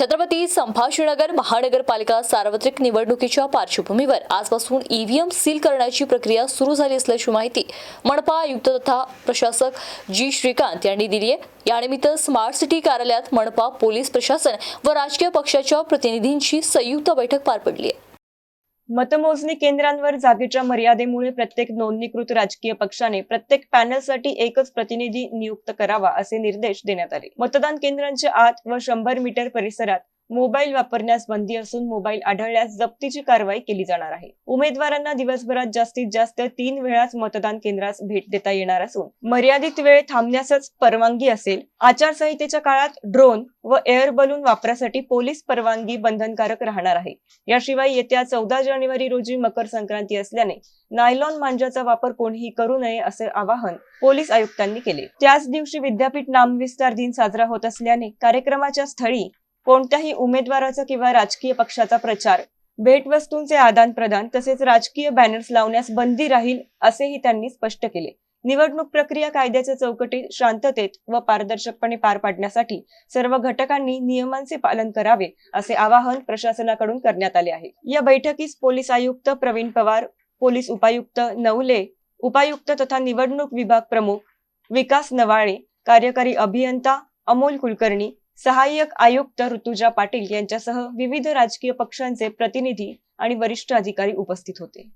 छत्रपती संभाजीनगर महानगरपालिका सार्वत्रिक निवडणुकीच्या पार्श्वभूमीवर आजपासून ईव्हीएम सील करण्याची प्रक्रिया सुरू झाली असल्याची माहिती मनपा आयुक्त तथा प्रशासक जी श्रीकांत यांनी दिली आहे। यानिमित्त स्मार्ट सिटी कार्यालयात मनपा, पोलीस प्रशासन व राजकीय पक्षाच्या प्रतिनिधींची संयुक्त बैठक पार पडली आहे। मतमोजणी केंद्रांवर जागेच्या मर्यादेमुळे प्रत्येक नोंदणीकृत राजकीय पक्षाने प्रत्येक पॅनलसाठी एकच प्रतिनिधी नियुक्त करावा असे निर्देश देण्यात आले। मतदान केंद्रांच्या आत व 100 मीटर परिसरात मोबाईल वापरण्यास बंदी असून मोबाईल आढळल्यास जप्तीची कारवाई केली जाणार आहे। उमेदवारांना दिवसभरात जास्तीत जास्त 3 वेळाच मतदान केंद्रास भेट देता येणार असून मर्यादित वेळ थांबण्यासच परवानगी असेल। आचारसंहितेच्या काळात ड्रोन व एअर बलून वापरासाठी पोलीस परवानगी बंधनकारक राहणार आहे। याशिवाय येत्या 14 जानेवारी रोजी मकर संक्रांती असल्याने नायलॉन मांजाचा वापर कोणीही करू नये असे आवाहन पोलीस आयुक्तांनी केले। त्याच दिवशी विद्यापीठ नामविस्तार दिन साजरा होत असल्याने कार्यक्रमाच्या स्थळी कोणत्याही उमेदवाराचा किंवा राजकीय पक्षाचा प्रचार, भेटवस्तूंचे आदान प्रदान तसेच राजकीय बॅनर्स लावण्यास बंदी राहील असेही त्यांनी स्पष्ट केले। निवडणूक प्रक्रिया कायद्याच्या चौकटीत शांततेत व पारदर्शकपणे पार पाडण्यासाठी सर्व घटकांनी नियमांचे पालन करावे असे आवाहन प्रशासनाकडून करण्यात आले आहे। या बैठकीस पोलीस आयुक्त प्रवीण पवार, पोलीस उपायुक्त नवले, उपायुक्त तथा निवडणूक विभाग प्रमुख विकास नवाळे, कार्यकारी अभियंता अमोल कुलकर्णी, सहाय्यक आयुक्त ऋतुजा पाटील यांच्यासह विविध राजकीय पक्षांचे प्रतिनिधी आणि वरिष्ठ अधिकारी उपस्थित होते।